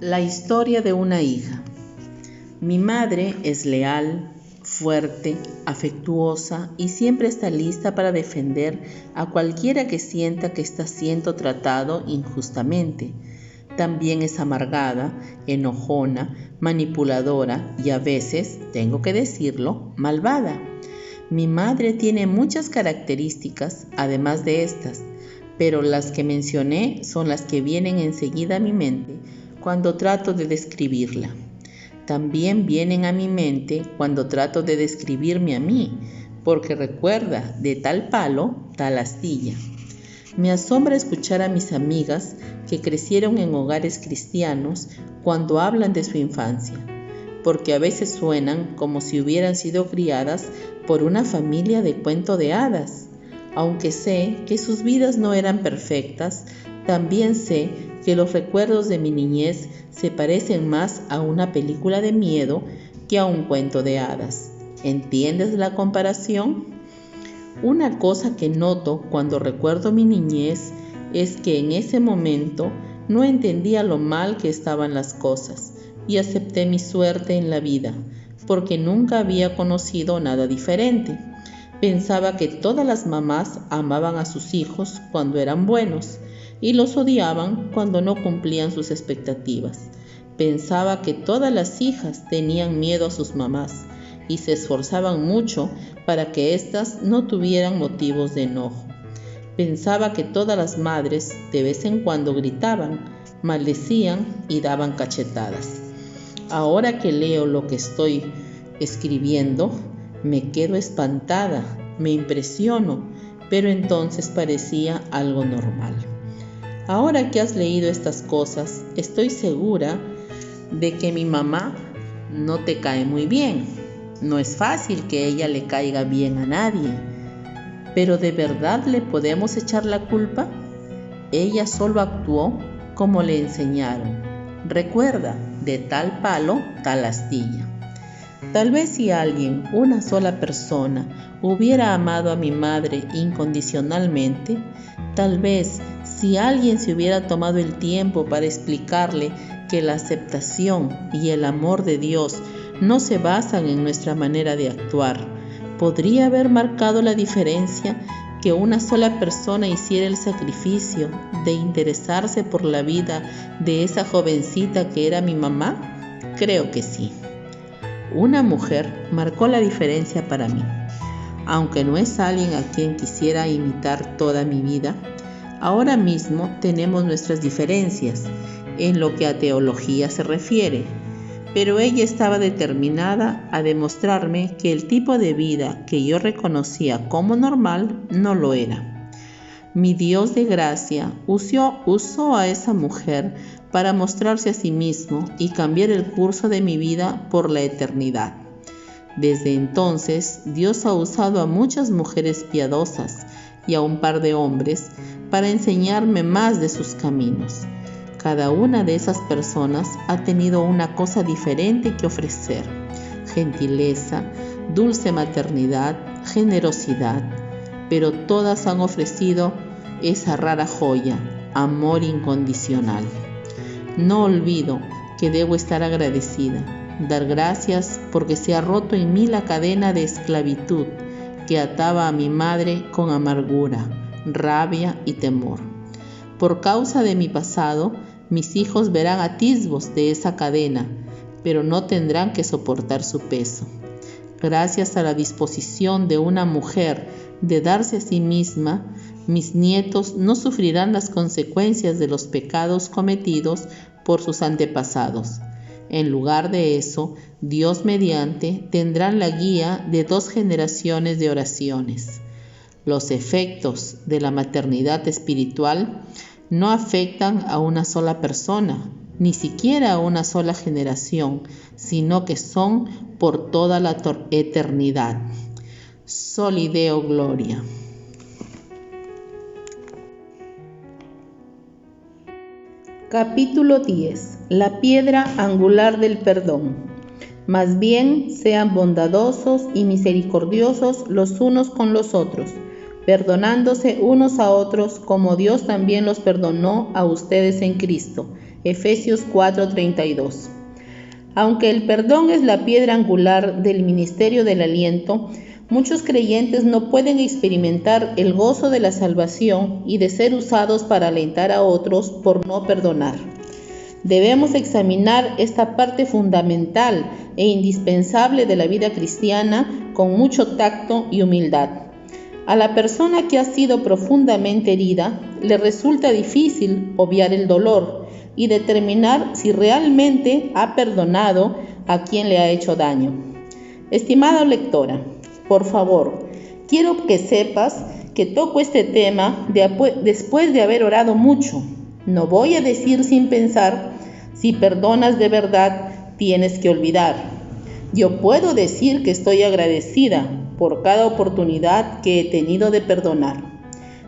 La historia de una hija. Mi madre es leal, fuerte, afectuosa y siempre está lista para defender a cualquiera que sienta que está siendo tratado injustamente. También es amargada, enojona, manipuladora y a veces, tengo que decirlo, malvada. Mi madre tiene muchas características además de estas, pero las que mencioné son las que vienen enseguida a mi mente cuando trato de describirla. También vienen a mi mente cuando trato de describirme a mí, porque recuerda, de tal palo, tal astilla. Me asombra escuchar a mis amigas que crecieron en hogares cristianos cuando hablan de su infancia, porque a veces suenan como si hubieran sido criadas por una familia de cuento de hadas. Aunque sé que sus vidas no eran perfectas, también sé que los recuerdos de mi niñez se parecen más a una película de miedo que a un cuento de hadas. ¿Entiendes la comparación? Una cosa que noto cuando recuerdo mi niñez es que en ese momento no entendía lo mal que estaban las cosas y acepté mi suerte en la vida, porque nunca había conocido nada diferente. Pensaba que todas las mamás amaban a sus hijos cuando eran buenos y los odiaban cuando no cumplían sus expectativas. Pensaba que todas las hijas tenían miedo a sus mamás y se esforzaban mucho para que éstas no tuvieran motivos de enojo. Pensaba que todas las madres de vez en cuando gritaban, maldecían y daban cachetadas. Ahora que leo lo que estoy escribiendo, me quedo espantada, me impresiono, pero entonces parecía algo normal. Ahora que has leído estas cosas, estoy segura de que mi mamá no te cae muy bien. No es fácil que ella le caiga bien a nadie, pero ¿de verdad le podemos echar la culpa? Ella solo actuó como le enseñaron. Recuerda, de tal palo, tal astilla. Tal vez si alguien, una sola persona, hubiera amado a mi madre incondicionalmente, tal vez si alguien se hubiera tomado el tiempo para explicarle que la aceptación y el amor de Dios no se basan en nuestra manera de actuar, podría haber marcado la diferencia que una sola persona hiciera el sacrificio de interesarse por la vida de esa jovencita que era mi mamá. Creo que sí. Una mujer marcó la diferencia para mí. Aunque no es alguien a quien quisiera imitar toda mi vida, ahora mismo tenemos nuestras diferencias en lo que a teología se refiere, pero ella estaba determinada a demostrarme que el tipo de vida que yo reconocía como normal no lo era. Mi Dios de gracia usó a esa mujer para mostrarse a sí mismo y cambiar el curso de mi vida por la eternidad. Desde entonces, Dios ha usado a muchas mujeres piadosas y a un par de hombres para enseñarme más de sus caminos. Cada una de esas personas ha tenido una cosa diferente que ofrecer: gentileza, dulce maternidad, generosidad, pero todas han ofrecido esa rara joya, amor incondicional. No olvido que debo estar agradecida, dar gracias porque se ha roto en mí la cadena de esclavitud que ataba a mi madre con amargura, rabia y temor. Por causa de mi pasado, mis hijos verán atisbos de esa cadena, pero no tendrán que soportar su peso. Gracias a la disposición de una mujer de darse a sí misma, mis nietos no sufrirán las consecuencias de los pecados cometidos por sus antepasados. En lugar de eso, Dios mediante, tendrán la guía de 2 generaciones de oraciones. Los efectos de la maternidad espiritual no afectan a una sola persona, ni siquiera a una sola generación, sino que son por toda la eternidad. Soli Deo Gloria. Capítulo 10. La piedra angular del perdón. Más bien, sean bondadosos y misericordiosos los unos con los otros, perdonándose unos a otros como Dios también los perdonó a ustedes en Cristo. Efesios 4:32. Aunque el perdón es la piedra angular del ministerio del aliento, muchos creyentes no pueden experimentar el gozo de la salvación y de ser usados para alentar a otros por no perdonar. Debemos examinar esta parte fundamental e indispensable de la vida cristiana con mucho tacto y humildad. A la persona que ha sido profundamente herida le resulta difícil obviar el dolor y determinar si realmente ha perdonado a quien le ha hecho daño. Estimada lectora, por favor, quiero que sepas que toco este tema después de haber orado mucho. No voy a decir sin pensar: si perdonas de verdad, tienes que olvidar. Yo puedo decir que estoy agradecida por cada oportunidad que he tenido de perdonar.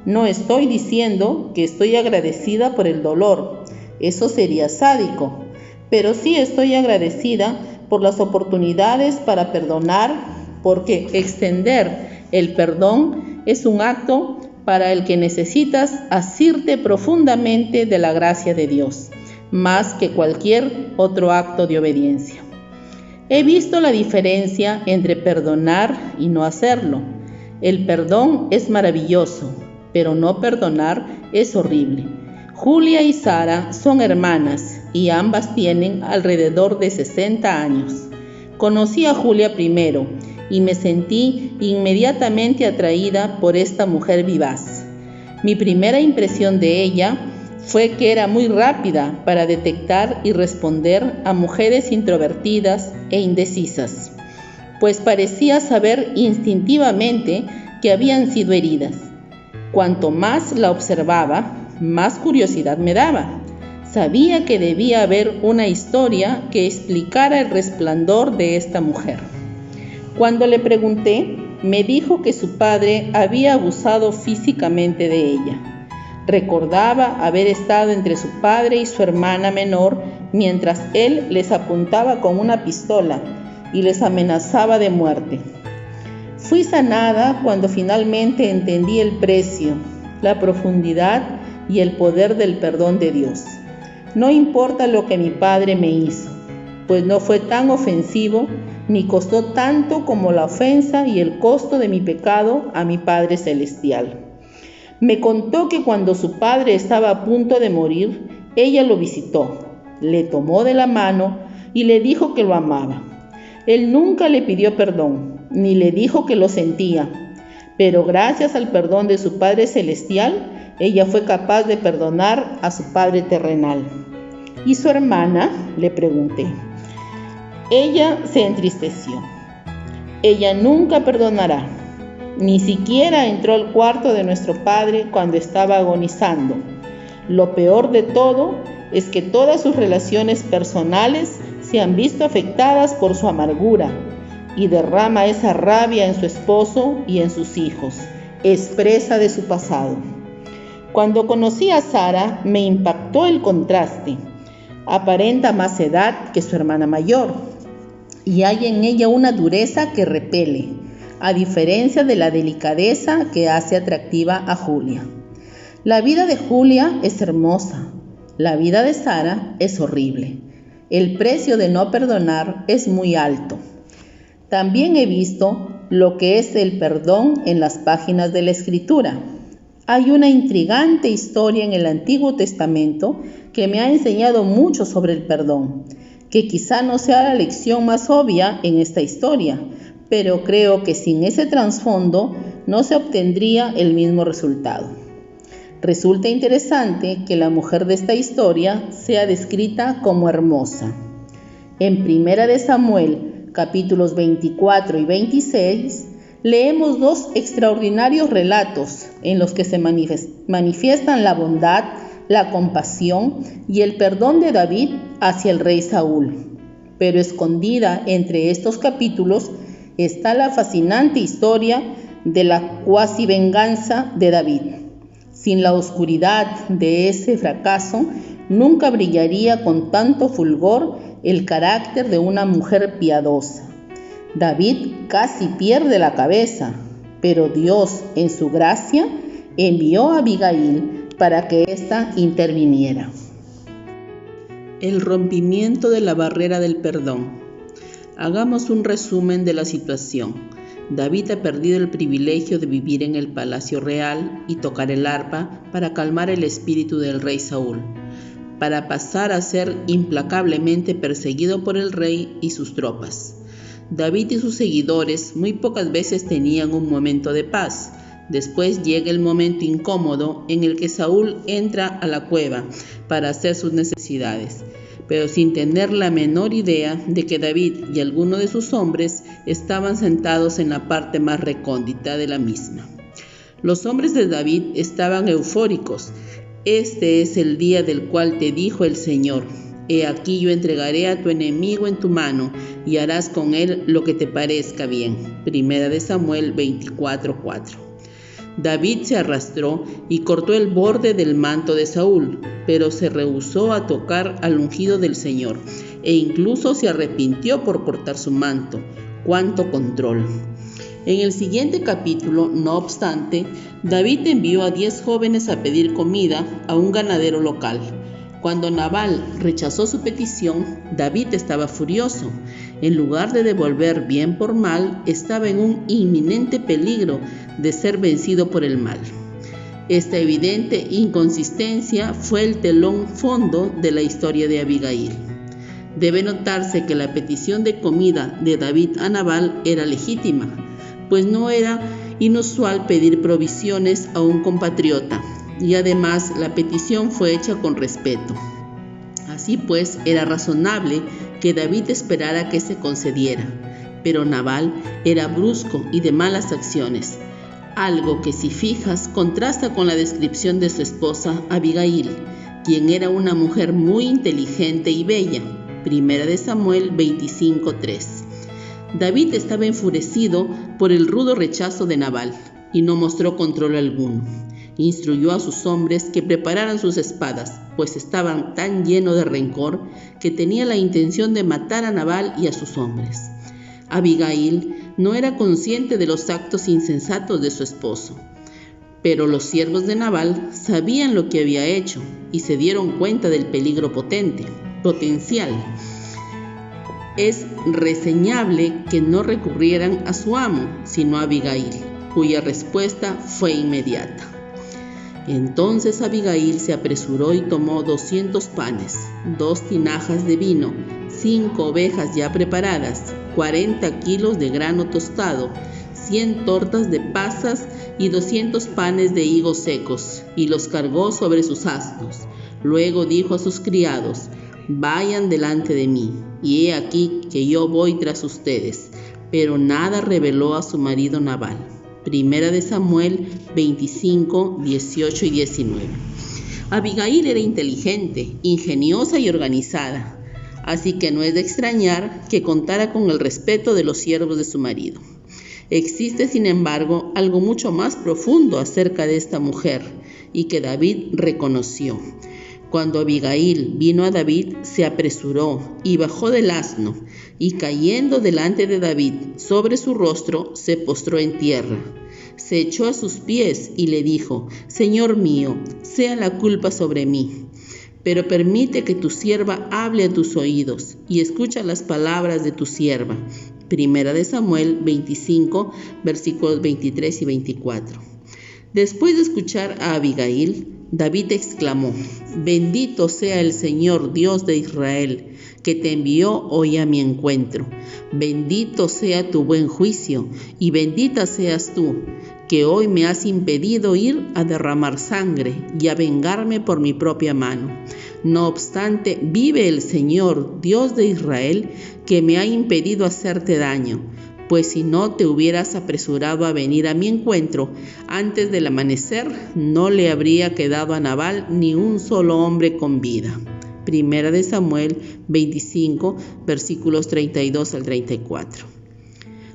No estoy diciendo que estoy agradecida por el dolor, eso sería sádico, pero sí estoy agradecida por las oportunidades para perdonar, porque extender el perdón es un acto para el que necesitas asirte profundamente de la gracia de Dios, más que cualquier otro acto de obediencia. He visto la diferencia entre perdonar y no hacerlo. El perdón es maravilloso, pero no perdonar es horrible. Julia y Sara son hermanas y ambas tienen alrededor de 60 años. Conocí a Julia primero y me sentí inmediatamente atraída por esta mujer vivaz. Mi primera impresión de ella fue que era muy rápida para detectar y responder a mujeres introvertidas e indecisas, pues parecía saber instintivamente que habían sido heridas. Cuanto más la observaba, más curiosidad me daba. Sabía que debía haber una historia que explicara el resplandor de esta mujer. Cuando le pregunté, me dijo que su padre había abusado físicamente de ella. Recordaba haber estado entre su padre y su hermana menor mientras él les apuntaba con una pistola y les amenazaba de muerte. Fui sanada cuando finalmente entendí el precio, la profundidad y el poder del perdón de Dios. No importa lo que mi padre me hizo, pues no fue tan ofensivo ni costó tanto como la ofensa y el costo de mi pecado a mi Padre Celestial. Me contó que cuando su padre estaba a punto de morir, ella lo visitó, le tomó de la mano y le dijo que lo amaba. Él nunca le pidió perdón, ni le dijo que lo sentía, pero gracias al perdón de su Padre Celestial, ella fue capaz de perdonar a su padre terrenal. ¿Y su hermana?, le pregunté. Ella se entristeció. Ella nunca perdonará. Ni siquiera entró al cuarto de nuestro padre cuando estaba agonizando. Lo peor de todo es que todas sus relaciones personales se han visto afectadas por su amargura y derrama esa rabia en su esposo y en sus hijos, expresa de su pasado. Cuando conocí a Sara, me impactó el contraste. Aparenta más edad que su hermana mayor y hay en ella una dureza que repele, a diferencia de la delicadeza que hace atractiva a Julia. La vida de Julia es hermosa, la vida de Sara es horrible. El precio de no perdonar es muy alto. También he visto lo que es el perdón en las páginas de la Escritura. Hay una intrigante historia en el Antiguo Testamento que me ha enseñado mucho sobre el perdón, que quizá no sea la lección más obvia en esta historia, pero creo que sin ese trasfondo no se obtendría el mismo resultado. Resulta interesante que la mujer de esta historia sea descrita como hermosa. En 1 Samuel, capítulos 24 y 26, leemos dos extraordinarios relatos en los que se manifiestan la bondad, la compasión y el perdón de David hacia el rey Saúl. Pero escondida entre estos capítulos está la fascinante historia de la cuasi venganza de David. Sin la oscuridad de ese fracaso, nunca brillaría con tanto fulgor el carácter de una mujer piadosa. David casi pierde la cabeza, pero Dios, en su gracia, envió a Abigail para que ésta interviniera. El rompimiento de la barrera del perdón. Hagamos un resumen de la situación. David ha perdido el privilegio de vivir en el palacio real y tocar el arpa para calmar el espíritu del rey Saúl, para pasar a ser implacablemente perseguido por el rey y sus tropas. David y sus seguidores muy pocas veces tenían un momento de paz. Después llega el momento incómodo en el que Saúl entra a la cueva para hacer sus necesidades, pero sin tener la menor idea de que David y algunos de sus hombres estaban sentados en la parte más recóndita de la misma. Los hombres de David estaban eufóricos. Este es el día del cual te dijo el Señor: He aquí yo entregaré a tu enemigo en tu mano y harás con él lo que te parezca bien. Primera de Samuel 24:4. David se arrastró y cortó el borde del manto de Saúl, pero se rehusó a tocar al ungido del Señor, e incluso se arrepintió por cortar su manto. ¡Cuánto control! En el siguiente capítulo, no obstante, David envió a 10 jóvenes a pedir comida a un ganadero local. Cuando Nabal rechazó su petición, David estaba furioso. En lugar de devolver bien por mal, estaba en un inminente peligro de ser vencido por el mal. Esta evidente inconsistencia fue el telón fondo de la historia de Abigail. Debe notarse que la petición de comida de David a Nabal era legítima, pues no era inusual pedir provisiones a un compatriota, y además la petición fue hecha con respeto. Así pues, era razonable que David esperara que se concediera, pero Nabal era brusco y de malas acciones, algo que, si fijas, contrasta con la descripción de su esposa Abigail, quien era una mujer muy inteligente y bella. Primera de Samuel 25:3. David estaba enfurecido por el rudo rechazo de Nabal y no mostró control alguno. Instruyó a sus hombres que prepararan sus espadas, pues estaban tan llenos de rencor que tenía la intención de matar a Nabal y a sus hombres. Abigail no era consciente de los actos insensatos de su esposo, pero los siervos de Nabal sabían lo que había hecho y se dieron cuenta del peligro potencial. Es reseñable que no recurrieran a su amo, sino a Abigail, cuya respuesta fue inmediata. Entonces Abigail se apresuró y tomó 200 panes, 2 tinajas de vino, 5 ovejas ya preparadas, 40 kilos de grano tostado, 100 tortas de pasas y 200 panes de higos secos, y los cargó sobre sus asnos. Luego dijo a sus criados: Vayan delante de mí, y he aquí que yo voy tras ustedes. Pero nada reveló a su marido Nabal. Primera de Samuel 25, 18 y 19. Abigail era inteligente, ingeniosa y organizada, así que no es de extrañar que contara con el respeto de los siervos de su marido. Existe, sin embargo, algo mucho más profundo acerca de esta mujer y que David reconoció. Cuando Abigail vino a David, se apresuró y bajó del asno, y cayendo delante de David sobre su rostro, se postró en tierra. Se echó a sus pies y le dijo: Señor mío, sea la culpa sobre mí, pero permite que tu sierva hable a tus oídos y escucha las palabras de tu sierva. Primera de Samuel 25, versículos 23 y 24. Después de escuchar a Abigail, David exclamó: Bendito sea el Señor Dios de Israel, que te envió hoy a mi encuentro. Bendito sea tu buen juicio, y bendita seas tú, que hoy me has impedido ir a derramar sangre y a vengarme por mi propia mano. No obstante, vive el Señor Dios de Israel, que me ha impedido hacerte daño, pues si no te hubieras apresurado a venir a mi encuentro antes del amanecer, no le habría quedado a Nabal ni un solo hombre con vida. Primera de Samuel 25, versículos 32 al 34.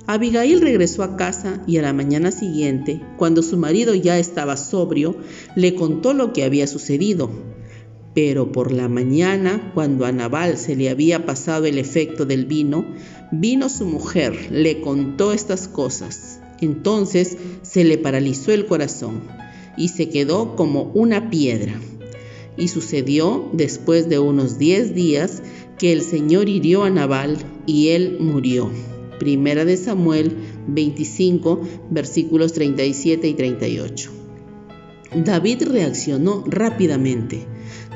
Abigail regresó a casa y a la mañana siguiente, cuando su marido ya estaba sobrio, le contó lo que había sucedido. Pero por la mañana, cuando a Nabal se le había pasado el efecto del vino, vino su mujer, le contó estas cosas. Entonces se le paralizó el corazón y se quedó como una piedra. Y sucedió, después de unos 10 días, que el Señor hirió a Nabal y él murió. Primera de Samuel 25, versículos 37 y 38. David reaccionó rápidamente.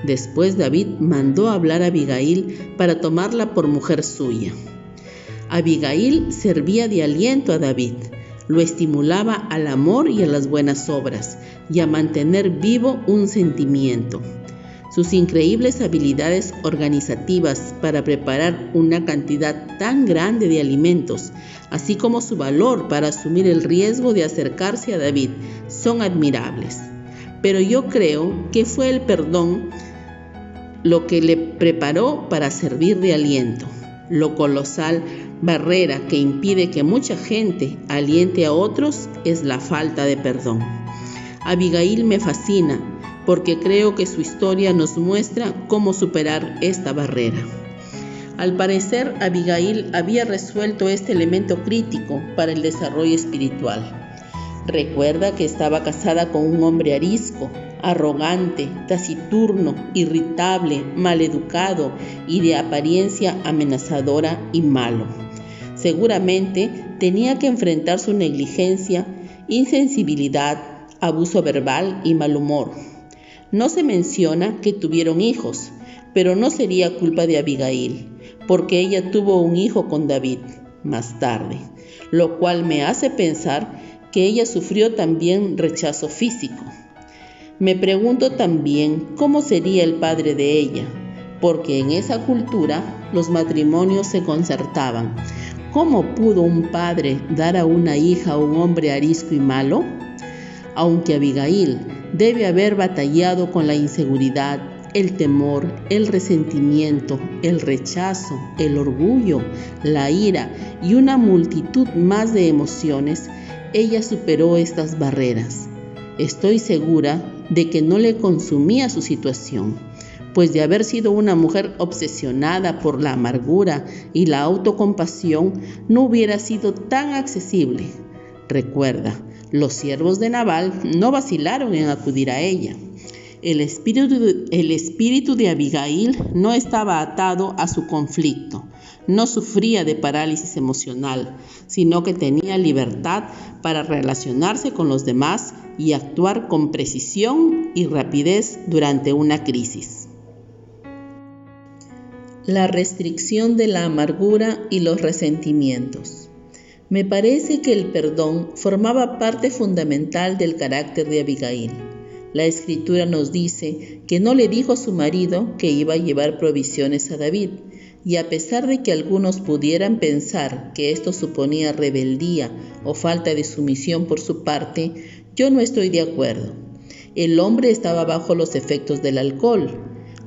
Después David mandó hablar a Abigail para tomarla por mujer suya. Abigail servía de aliento a David, lo estimulaba al amor y a las buenas obras y a mantener vivo un sentimiento. Sus increíbles habilidades organizativas para preparar una cantidad tan grande de alimentos, así como su valor para asumir el riesgo de acercarse a David, son admirables. Pero yo creo que fue el perdón lo que le preparó para servir de aliento. Lo colosal barrera que impide que mucha gente aliente a otros es la falta de perdón. Abigail me fascina porque creo que su historia nos muestra cómo superar esta barrera. Al parecer, Abigail había resuelto este elemento crítico para el desarrollo espiritual. Recuerda que estaba casada con un hombre arisco, arrogante, taciturno, irritable, maleducado y de apariencia amenazadora y malo. Seguramente tenía que enfrentar su negligencia, insensibilidad, abuso verbal y mal humor. No se menciona que tuvieron hijos, pero no sería culpa de Abigail, porque ella tuvo un hijo con David más tarde, lo cual me hace pensar que ella sufrió también rechazo físico. Me pregunto también cómo sería el padre de ella, porque en esa cultura los matrimonios se concertaban. ¿Cómo pudo un padre dar a una hija a un hombre arisco y malo? Aunque Abigail debe haber batallado con la inseguridad, el temor, el resentimiento, el rechazo, el orgullo, la ira y una multitud más de emociones, ella superó estas barreras. Estoy segura de que no le consumía su situación, pues de haber sido una mujer obsesionada por la amargura y la autocompasión, no hubiera sido tan accesible. Recuerda, los siervos de Nabal no vacilaron en acudir a ella. El espíritu de Abigail no estaba atado a su conflicto, no sufría de parálisis emocional, sino que tenía libertad para relacionarse con los demás y actuar con precisión y rapidez durante una crisis. La restricción de la amargura y los resentimientos. Me parece que el perdón formaba parte fundamental del carácter de Abigail. La Escritura nos dice que no le dijo a su marido que iba a llevar provisiones a David, y a pesar de que algunos pudieran pensar que esto suponía rebeldía o falta de sumisión por su parte, yo no estoy de acuerdo. El hombre estaba bajo los efectos del alcohol,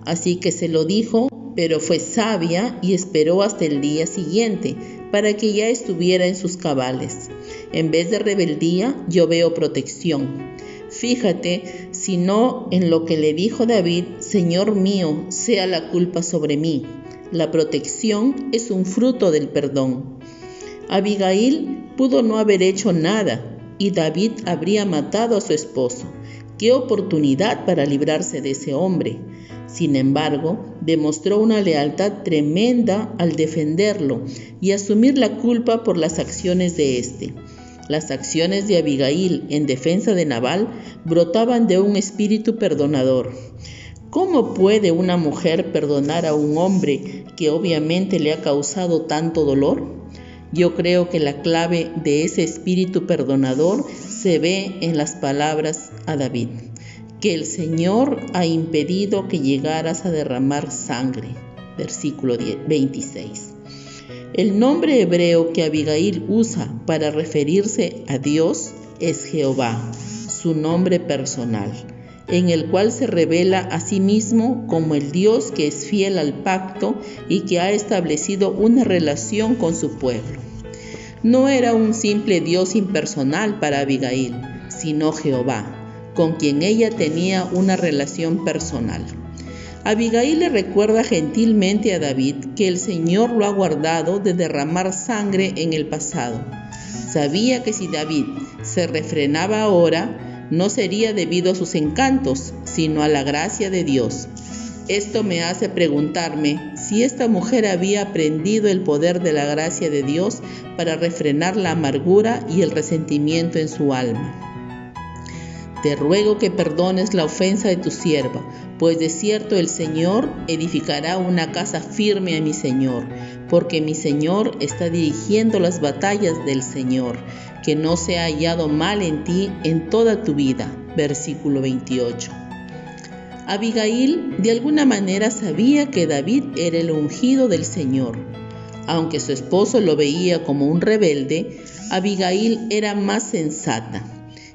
así que se lo dijo, pero fue sabia y esperó hasta el día siguiente para que ya estuviera en sus cabales. En vez de rebeldía, yo veo protección. Fíjate, si no en lo que le dijo David, Señor mío, sea la culpa sobre mí. La protección es un fruto del perdón. Abigail pudo no haber hecho nada y David habría matado a su esposo. ¡Qué oportunidad para librarse de ese hombre! Sin embargo, demostró una lealtad tremenda al defenderlo y asumir la culpa por las acciones de éste. Las acciones de Abigail en defensa de Nabal brotaban de un espíritu perdonador. ¿Cómo puede una mujer perdonar a un hombre que obviamente le ha causado tanto dolor? Yo creo que la clave de ese espíritu perdonador se ve en las palabras a David, que el Señor ha impedido que llegaras a derramar sangre. Versículo 26. El nombre hebreo que Abigail usa para referirse a Dios es Jehová, su nombre personal, en el cual se revela a sí mismo como el Dios que es fiel al pacto y que ha establecido una relación con su pueblo. No era un simple Dios impersonal para Abigail, sino Jehová, con quien ella tenía una relación personal. Abigail le recuerda gentilmente a David que el Señor lo ha guardado de derramar sangre en el pasado. Sabía que si David se refrenaba ahora, no sería debido a sus encantos, sino a la gracia de Dios. Esto me hace preguntarme si esta mujer había aprendido el poder de la gracia de Dios para refrenar la amargura y el resentimiento en su alma. Te ruego que perdones la ofensa de tu sierva, pues de cierto el Señor edificará una casa firme a mi Señor, porque mi Señor está dirigiendo las batallas del Señor, que no se ha hallado mal en ti en toda tu vida. Versículo 28. Abigail de alguna manera sabía que David era el ungido del Señor. Aunque su esposo lo veía como un rebelde, Abigail era más sensata.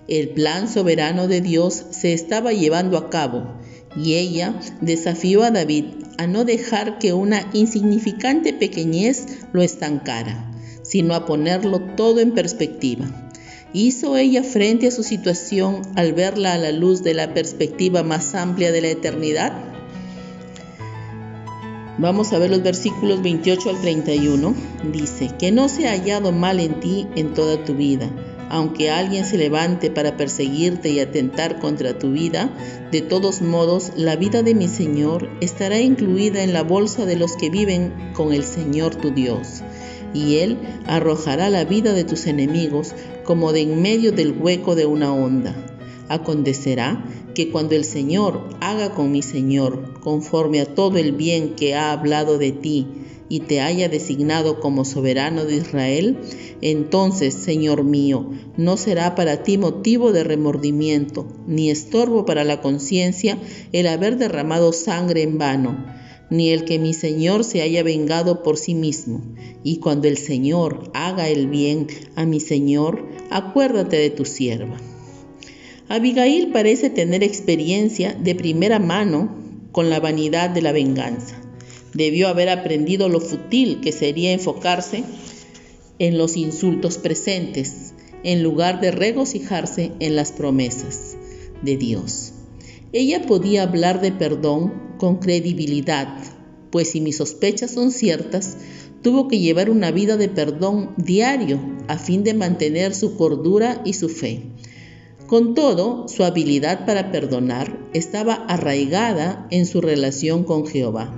El plan soberano de Dios se estaba llevando a cabo y ella desafió a David a no dejar que una insignificante pequeñez lo estancara, sino a ponerlo todo en perspectiva. ¿Hizo ella frente a su situación al verla a la luz de la perspectiva más amplia de la eternidad? Vamos a ver los versículos 28 al 31. Dice, que no se ha hallado mal en ti en toda tu vida. Aunque alguien se levante para perseguirte y atentar contra tu vida, de todos modos, la vida de mi Señor estará incluida en la bolsa de los que viven con el Señor tu Dios. Y Él arrojará la vida de tus enemigos como de en medio del hueco de una honda. Acontecerá que cuando el Señor haga con mi Señor, conforme a todo el bien que ha hablado de ti, y te haya designado como soberano de Israel, entonces, Señor mío, no será para ti motivo de remordimiento, ni estorbo para la conciencia el haber derramado sangre en vano, ni el que mi Señor se haya vengado por sí mismo. Y cuando el Señor haga el bien a mi Señor, acuérdate de tu sierva. Abigail parece tener experiencia de primera mano con la vanidad de la venganza. Debió haber aprendido lo fútil que sería enfocarse en los insultos presentes, en lugar de regocijarse en las promesas de Dios. Ella podía hablar de perdón con credibilidad, pues si mis sospechas son ciertas, tuvo que llevar una vida de perdón diario a fin de mantener su cordura y su fe. Con todo, su habilidad para perdonar estaba arraigada en su relación con Jehová.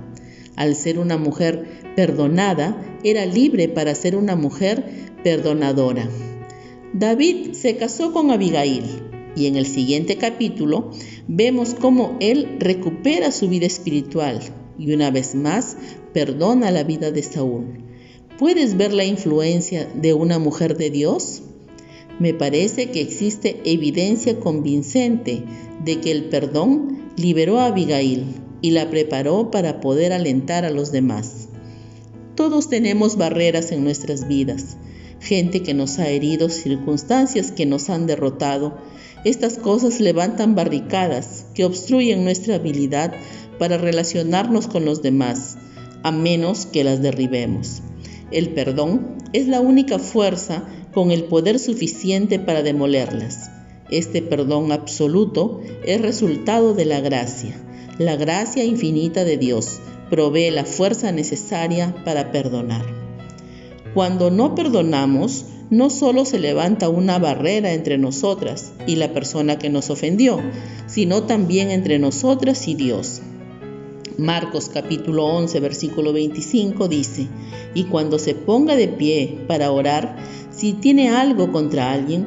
Al ser una mujer perdonada, era libre para ser una mujer perdonadora. David se casó con Abigail y en el siguiente capítulo vemos cómo él recupera su vida espiritual y una vez más perdona la vida de Saúl. ¿Puedes ver la influencia de una mujer de Dios? Me parece que existe evidencia convincente de que el perdón liberó a Abigail y la preparó para poder alentar a los demás. Todos tenemos barreras en nuestras vidas, gente que nos ha herido, circunstancias que nos han derrotado. Estas cosas levantan barricadas que obstruyen nuestra habilidad para relacionarnos con los demás, a menos que las derribemos. El perdón es la única fuerza con el poder suficiente para demolerlas. Este perdón absoluto es resultado de la gracia. La gracia infinita de Dios provee la fuerza necesaria para perdonar. Cuando no perdonamos, no solo se levanta una barrera entre nosotras y la persona que nos ofendió, sino también entre nosotras y Dios. Marcos capítulo 11, versículo 25 dice, y cuando se ponga de pie para orar, si tiene algo contra alguien,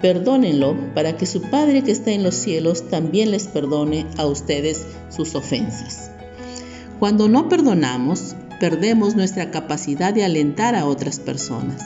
perdónenlo para que su Padre que está en los cielos también les perdone a ustedes sus ofensas. Cuando no perdonamos, perdemos nuestra capacidad de alentar a otras personas.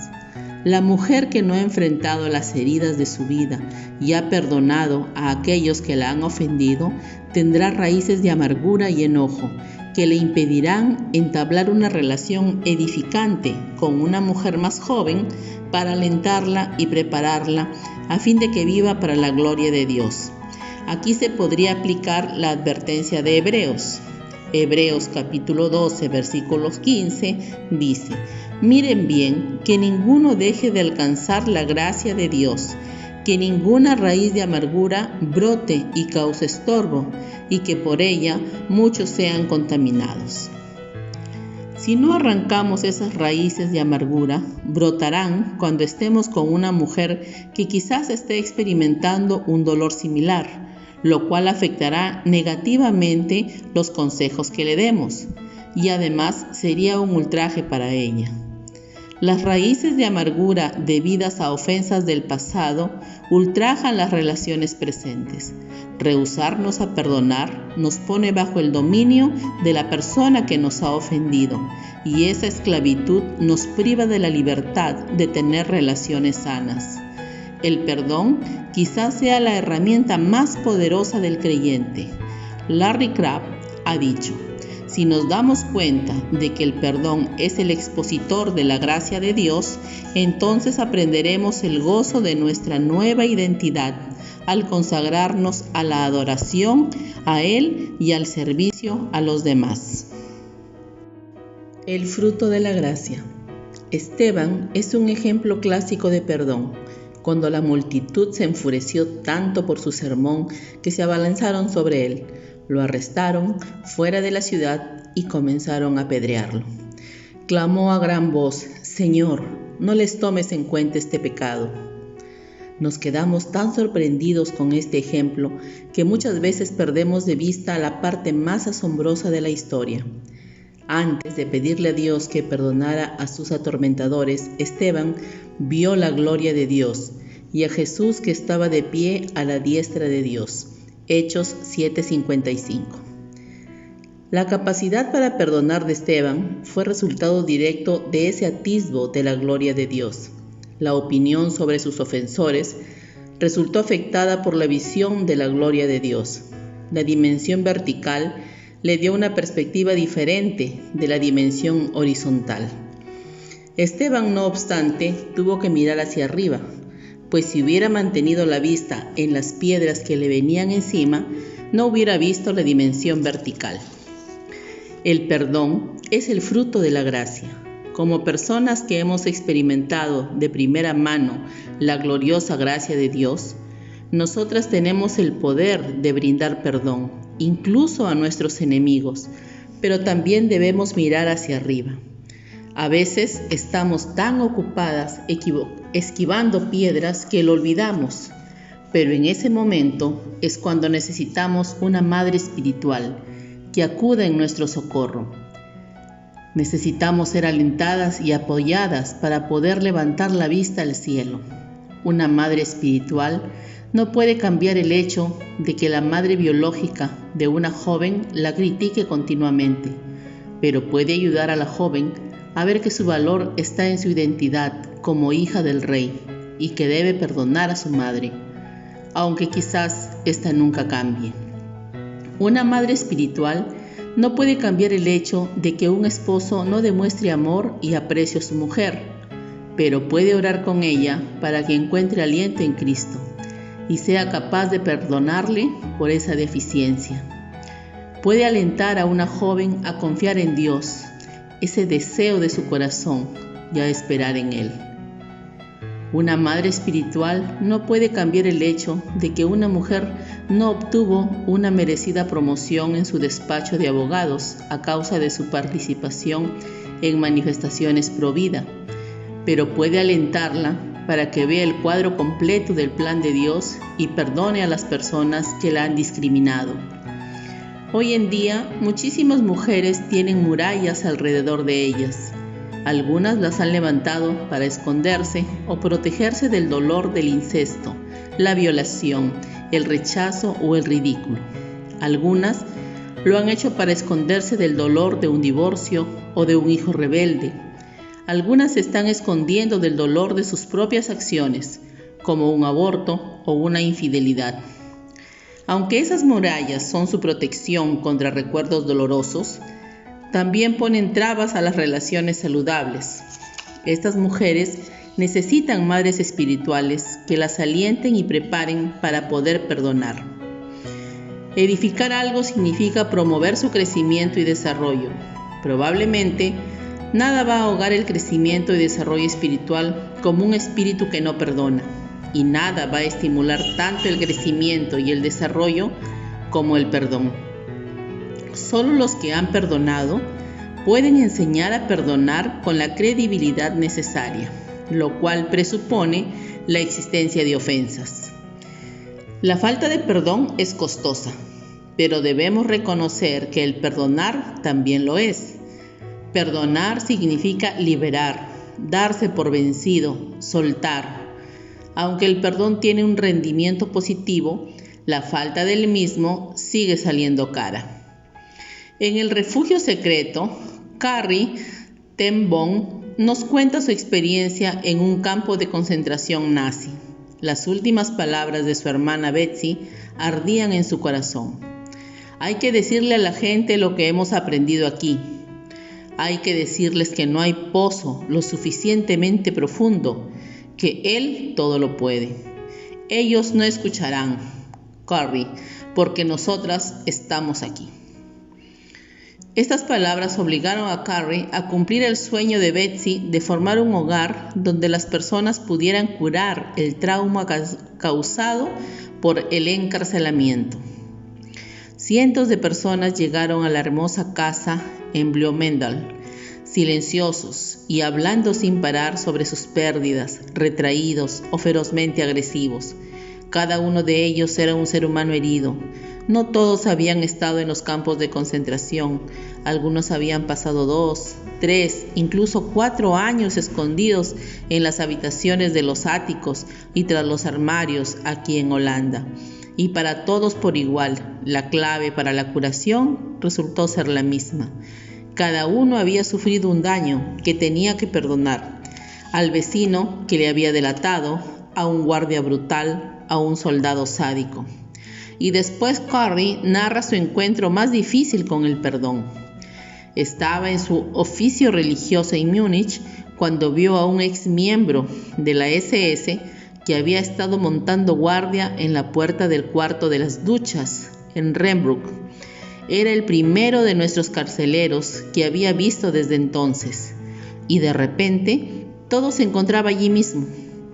La mujer que no ha enfrentado las heridas de su vida y ha perdonado a aquellos que la han ofendido, tendrá raíces de amargura y enojo que le impedirán entablar una relación edificante con una mujer más joven para alentarla y prepararla a fin de que viva para la gloria de Dios. Aquí se podría aplicar la advertencia de Hebreos. Hebreos capítulo 12, versículos 15 dice, miren bien que ninguno deje de alcanzar la gracia de Dios, que ninguna raíz de amargura brote y cause estorbo, y que por ella muchos sean contaminados. Si no arrancamos esas raíces de amargura, brotarán cuando estemos con una mujer que quizás esté experimentando un dolor similar, lo cual afectará negativamente los consejos que le demos, y además sería un ultraje para ella. Las raíces de amargura debidas a ofensas del pasado ultrajan las relaciones presentes. Rehusarnos a perdonar nos pone bajo el dominio de la persona que nos ha ofendido, y esa esclavitud nos priva de la libertad de tener relaciones sanas. El perdón quizás sea la herramienta más poderosa del creyente. Larry Crabb ha dicho: si nos damos cuenta de que el perdón es el expositor de la gracia de Dios, entonces aprenderemos el gozo de nuestra nueva identidad al consagrarnos a la adoración a Él y al servicio a los demás. El fruto de la gracia. Esteban es un ejemplo clásico de perdón. Cuando la multitud se enfureció tanto por su sermón que se abalanzaron sobre él, lo arrestaron fuera de la ciudad y comenzaron a apedrearlo. Clamó a gran voz: Señor, no les tomes en cuenta este pecado. Nos quedamos tan sorprendidos con este ejemplo que muchas veces perdemos de vista la parte más asombrosa de la historia. Antes de pedirle a Dios que perdonara a sus atormentadores, Esteban vio la gloria de Dios y a Jesús que estaba de pie a la diestra de Dios. Hechos 7:55. La capacidad para perdonar de Esteban fue resultado directo de ese atisbo de la gloria de Dios. La opinión sobre sus ofensores resultó afectada por la visión de la gloria de Dios. La dimensión vertical le dio una perspectiva diferente de la dimensión horizontal. Esteban, no obstante, tuvo que mirar hacia arriba, pues si hubiera mantenido la vista en las piedras que le venían encima, no hubiera visto la dimensión vertical. El perdón es el fruto de la gracia. Como personas que hemos experimentado de primera mano la gloriosa gracia de Dios, nosotras tenemos el poder de brindar perdón, incluso a nuestros enemigos, pero también debemos mirar hacia arriba. A veces estamos tan ocupadas esquivando piedras que lo olvidamos, pero en ese momento es cuando necesitamos una madre espiritual que acuda en nuestro socorro. Necesitamos ser alentadas y apoyadas para poder levantar la vista al cielo. Una madre espiritual no puede cambiar el hecho de que la madre biológica de una joven la critique continuamente, pero puede ayudar a la joven a ver que su valor está en su identidad como hija del Rey y que debe perdonar a su madre, aunque quizás ésta nunca cambie. Una madre espiritual no puede cambiar el hecho de que un esposo no demuestre amor y aprecio a su mujer, pero puede orar con ella para que encuentre aliento en Cristo y sea capaz de perdonarle por esa deficiencia. Puede alentar a una joven a confiar en Dios, ese deseo de su corazón, y a esperar en Él. Una madre espiritual no puede cambiar el hecho de que una mujer no obtuvo una merecida promoción en su despacho de abogados a causa de su participación en manifestaciones pro vida, pero puede alentarla para que vea el cuadro completo del plan de Dios y perdone a las personas que la han discriminado. Hoy en día, muchísimas mujeres tienen murallas alrededor de ellas. Algunas las han levantado para esconderse o protegerse del dolor del incesto, la violación, el rechazo o el ridículo. Algunas lo han hecho para esconderse del dolor de un divorcio o de un hijo rebelde. Algunas se están escondiendo del dolor de sus propias acciones, como un aborto o una infidelidad. Aunque esas murallas son su protección contra recuerdos dolorosos, también ponen trabas a las relaciones saludables. Estas mujeres necesitan madres espirituales que las alienten y preparen para poder perdonar. Edificar algo significa promover su crecimiento y desarrollo. Probablemente, nada va a ahogar el crecimiento y desarrollo espiritual como un espíritu que no perdona, y nada va a estimular tanto el crecimiento y el desarrollo como el perdón. Solo los que han perdonado pueden enseñar a perdonar con la credibilidad necesaria, lo cual presupone la existencia de ofensas. La falta de perdón es costosa, pero debemos reconocer que el perdonar también lo es. Perdonar significa liberar, darse por vencido, soltar. Aunque el perdón tiene un rendimiento positivo, la falta del mismo sigue saliendo cara. En el refugio secreto, Corrie ten Boom nos cuenta su experiencia en un campo de concentración nazi. Las últimas palabras de su hermana Betsy ardían en su corazón. Hay que decirle a la gente lo que hemos aprendido aquí. Hay que decirles que no hay pozo lo suficientemente profundo, que Él todo lo puede. Ellos no escucharán, Corrie, porque nosotras estamos aquí. Estas palabras obligaron a Corrie a cumplir el sueño de Betsy de formar un hogar donde las personas pudieran curar el trauma causado por el encarcelamiento. Cientos de personas llegaron a la hermosa casa en Bloemendaal, silenciosos y hablando sin parar sobre sus pérdidas, retraídos o ferozmente agresivos. Cada uno de ellos era un ser humano herido. No todos habían estado en los campos de concentración. Algunos habían pasado 2, 3, incluso 4 años escondidos en las habitaciones de los áticos y tras los armarios aquí en Holanda. Y para todos por igual, la clave para la curación resultó ser la misma. Cada uno había sufrido un daño que tenía que perdonar. Al vecino que le había delatado, a un guardia brutal, a un soldado sádico. Y después Corrie narra su encuentro más difícil con el perdón. Estaba en su oficio religioso en Múnich cuando vio a un ex miembro de la SS que había estado montando guardia en la puerta del cuarto de las duchas en Rembrandt. Era el primero de nuestros carceleros que había visto desde entonces. Y de repente todo se encontraba allí mismo.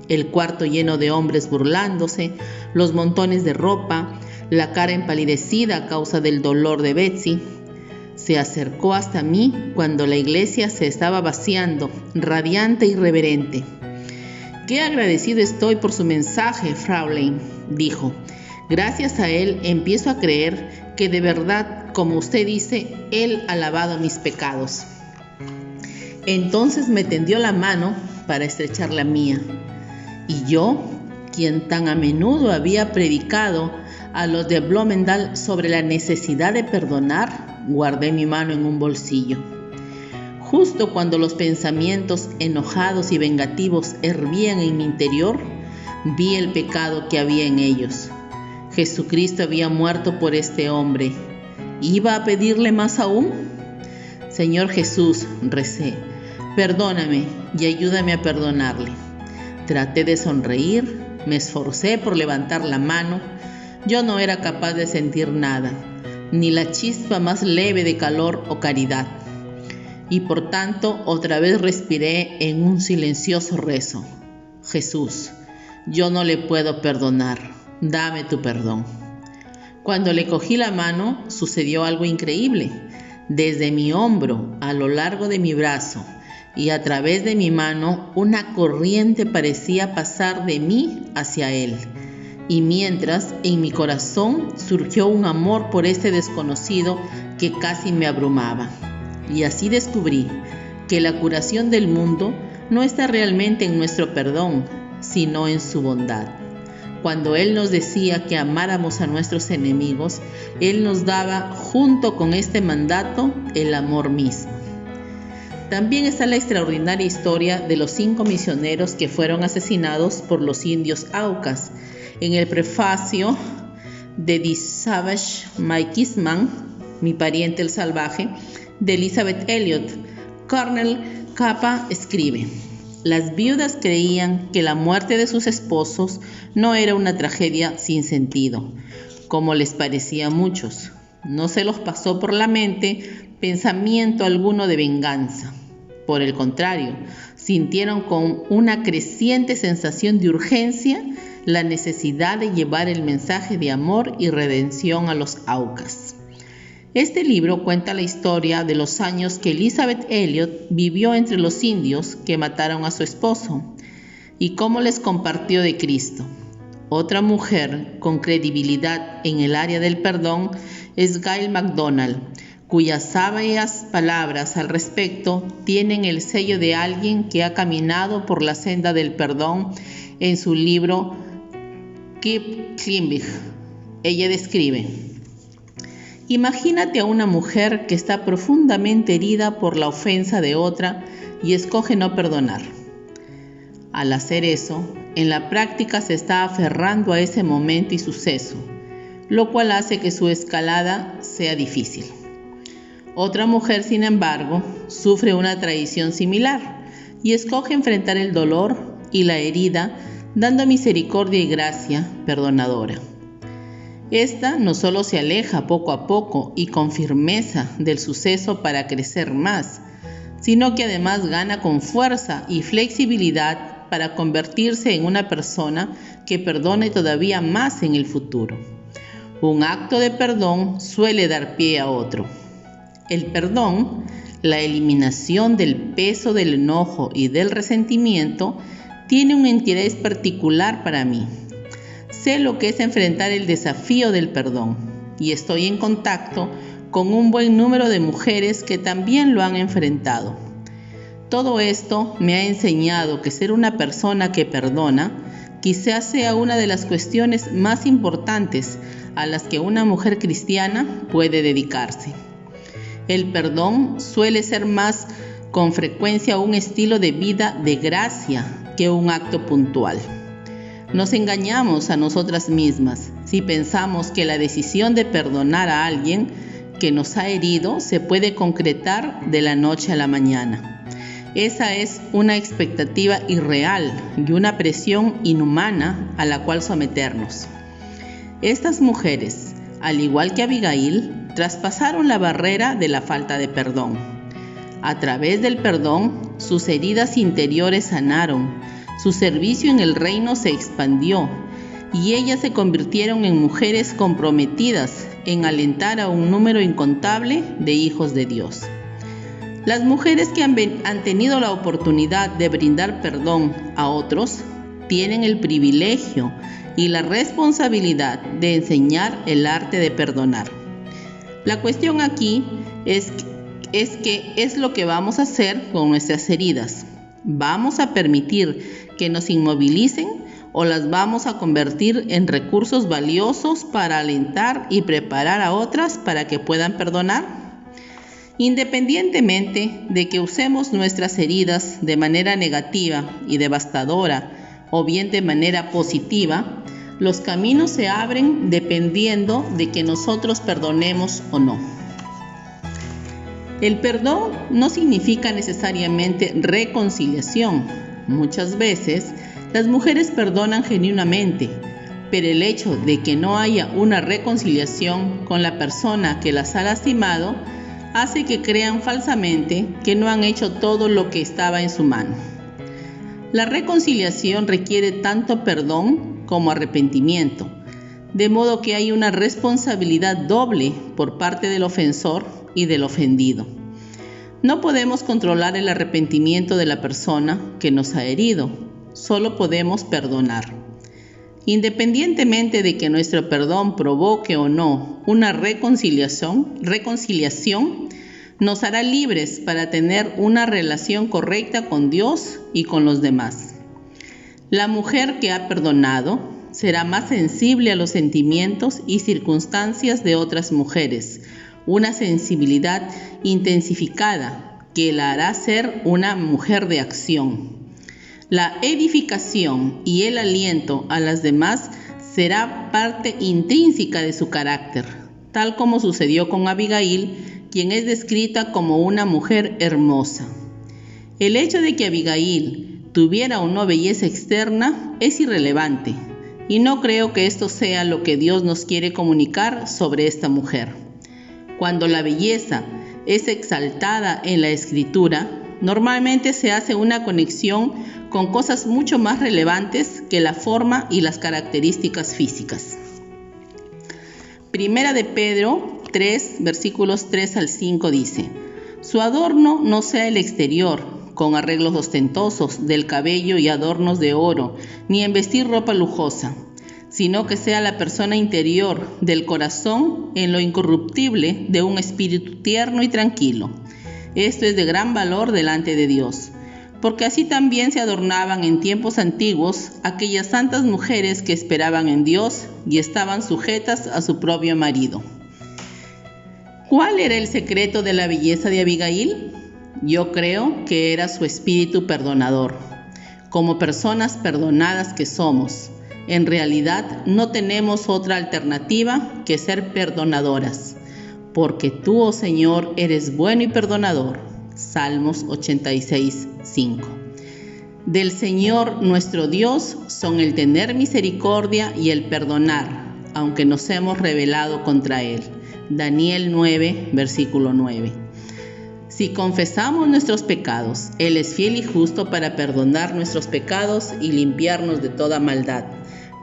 El cuarto lleno de hombres burlándose, los montones de ropa, la cara empalidecida a causa del dolor de Betsy. Se acercó hasta mí cuando la iglesia se estaba vaciando, radiante y reverente. «Qué agradecido estoy por su mensaje, Fraulein», dijo. «Gracias a él empiezo a creer que de verdad, como usted dice, él ha lavado mis pecados». Entonces me tendió la mano para estrechar la mía. Y yo, quien tan a menudo había predicado a los de Bloemendaal sobre la necesidad de perdonar, guardé mi mano en un bolsillo. Justo cuando los pensamientos enojados y vengativos hervían en mi interior, vi el pecado que había en ellos. Jesucristo había muerto por este hombre. ¿Iba a pedirle más aún? Señor Jesús, recé, perdóname y ayúdame a perdonarle. Traté de sonreír, me esforcé por levantar la mano. Yo no era capaz de sentir nada, ni la chispa más leve de calor o caridad. Y por tanto, otra vez respiré en un silencioso rezo. Jesús, yo no le puedo perdonar, dame tu perdón. Cuando le cogí la mano, sucedió algo increíble. Desde mi hombro, a lo largo de mi brazo y a través de mi mano, una corriente parecía pasar de mí hacia él. Y mientras, en mi corazón surgió un amor por este desconocido que casi me abrumaba. Y así descubrí que la curación del mundo no está realmente en nuestro perdón, sino en su bondad. Cuando Él nos decía que amáramos a nuestros enemigos, Él nos daba, junto con este mandato, el amor mismo. También está la extraordinaria historia de los 5 misioneros que fueron asesinados por los indios Aucas. En el prefacio de The Savage My Kinsman, Mi pariente el salvaje, de Elizabeth Elliot, Cornell Capa escribe: las viudas creían que la muerte de sus esposos no era una tragedia sin sentido, como les parecía a muchos. No se los pasó por la mente pensamiento alguno de venganza. Por el contrario, sintieron con una creciente sensación de urgencia la necesidad de llevar el mensaje de amor y redención a los Aucas. Este libro cuenta la historia de los años que Elizabeth Elliot vivió entre los indios que mataron a su esposo y cómo les compartió de Cristo. Otra mujer con credibilidad en el área del perdón es Gail MacDonald, cuyas sabias palabras al respecto tienen el sello de alguien que ha caminado por la senda del perdón en su libro Keep Climbing. Ella describe: imagínate a una mujer que está profundamente herida por la ofensa de otra y escoge no perdonar. Al hacer eso, en la práctica se está aferrando a ese momento y suceso, lo cual hace que su escalada sea difícil. Otra mujer, sin embargo, sufre una traición similar y escoge enfrentar el dolor y la herida dando misericordia y gracia perdonadora. Esta no solo se aleja poco a poco y con firmeza del suceso para crecer más, sino que además gana con fuerza y flexibilidad para convertirse en una persona que perdone todavía más en el futuro. Un acto de perdón suele dar pie a otro. El perdón, la eliminación del peso del enojo y del resentimiento, tiene un interés particular para mí. Sé lo que es enfrentar el desafío del perdón y estoy en contacto con un buen número de mujeres que también lo han enfrentado. Todo esto me ha enseñado que ser una persona que perdona quizás sea una de las cuestiones más importantes a las que una mujer cristiana puede dedicarse. El perdón suele ser más con frecuencia un estilo de vida de gracia que un acto puntual. Nos engañamos a nosotras mismas si pensamos que la decisión de perdonar a alguien que nos ha herido se puede concretar de la noche a la mañana. Esa es una expectativa irreal y una presión inhumana a la cual someternos. Estas mujeres, al igual que Abigail, traspasaron la barrera de la falta de perdón. A través del perdón, sus heridas interiores sanaron, su servicio en el reino se expandió y ellas se convirtieron en mujeres comprometidas en alentar a un número incontable de hijos de Dios. Las mujeres que han tenido la oportunidad de brindar perdón a otros tienen el privilegio y la responsabilidad de enseñar el arte de perdonar. La cuestión aquí es qué es lo que vamos a hacer con nuestras heridas. ¿Vamos a permitir que nos inmovilicen o las vamos a convertir en recursos valiosos para alentar y preparar a otras para que puedan perdonar? Independientemente de que usemos nuestras heridas de manera negativa y devastadora o bien de manera positiva, los caminos se abren dependiendo de que nosotros perdonemos o no. El perdón no significa necesariamente reconciliación. Muchas veces las mujeres perdonan genuinamente, pero el hecho de que no haya una reconciliación con la persona que las ha lastimado hace que crean falsamente que no han hecho todo lo que estaba en su mano. La reconciliación requiere tanto perdón como arrepentimiento, de modo que hay una responsabilidad doble por parte del ofensor y del ofendido. No podemos controlar el arrepentimiento de la persona que nos ha herido, solo podemos perdonar. Independientemente de que nuestro perdón provoque o no una reconciliación nos hará libres para tener una relación correcta con Dios y con los demás. La mujer que ha perdonado será más sensible a los sentimientos y circunstancias de otras mujeres, una sensibilidad intensificada que la hará ser una mujer de acción. La edificación y el aliento a las demás será parte intrínseca de su carácter, tal como sucedió con Abigail, quien es descrita como una mujer hermosa. El hecho de que Abigail tuviera o no belleza externa es irrelevante, y no creo que esto sea lo que Dios nos quiere comunicar sobre esta mujer. Cuando la belleza es exaltada en la Escritura, normalmente se hace una conexión con cosas mucho más relevantes que la forma y las características físicas. Primera de Pedro 3, versículos 3 al 5 dice: Su adorno no sea el exterior, con arreglos ostentosos del cabello y adornos de oro, ni en vestir ropa lujosa, sino que sea la persona interior del corazón en lo incorruptible de un espíritu tierno y tranquilo. Esto es de gran valor delante de Dios, porque así también se adornaban en tiempos antiguos aquellas santas mujeres que esperaban en Dios y estaban sujetas a su propio marido. ¿Cuál era el secreto de la belleza de Abigail? Yo creo que era su espíritu perdonador. Como personas perdonadas que somos, en realidad no tenemos otra alternativa que ser perdonadoras, porque tú, oh Señor, eres bueno y perdonador. Salmos 86, 5. Del Señor nuestro Dios son el tener misericordia y el perdonar, aunque nos hemos rebelado contra Él. Daniel 9, versículo 9. Si confesamos nuestros pecados, Él es fiel y justo para perdonar nuestros pecados y limpiarnos de toda maldad.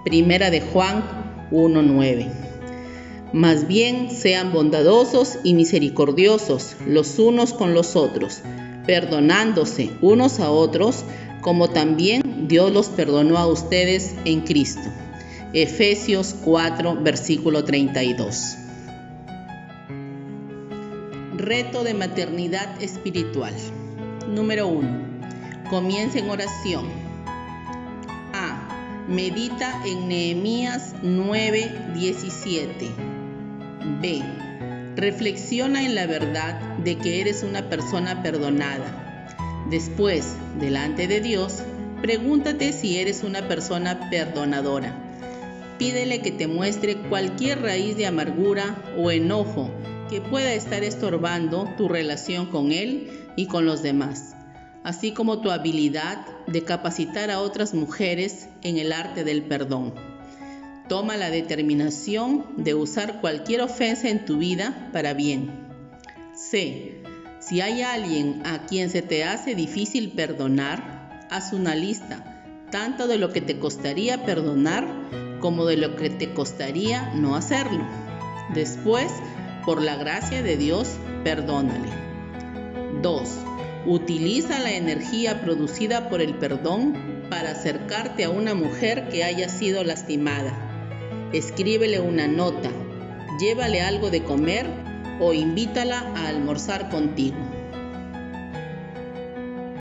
Primera de Juan 1:9. Más bien sean bondadosos y misericordiosos los unos con los otros, perdonándose unos a otros, como también Dios los perdonó a ustedes en Cristo. Efesios 4, versículo 32. Reto de maternidad espiritual. Número 1. Comienza en oración. A. Medita en Nehemías 9:17. B. Reflexiona en la verdad de que eres una persona perdonada. Después, delante de Dios, pregúntate si eres una persona perdonadora. Pídele que te muestre cualquier raíz de amargura o enojo que pueda estar estorbando tu relación con Él y con los demás, así como tu habilidad de capacitar a otras mujeres en el arte del perdón. Toma la determinación de usar cualquier ofensa en tu vida para bien. C. Si hay alguien a quien se te hace difícil perdonar, haz una lista, tanto de lo que te costaría perdonar como de lo que te costaría no hacerlo. Después, por la gracia de Dios, perdónale. 2. Utiliza la energía producida por el perdón para acercarte a una mujer que haya sido lastimada. Escríbele una nota, llévale algo de comer o invítala a almorzar contigo.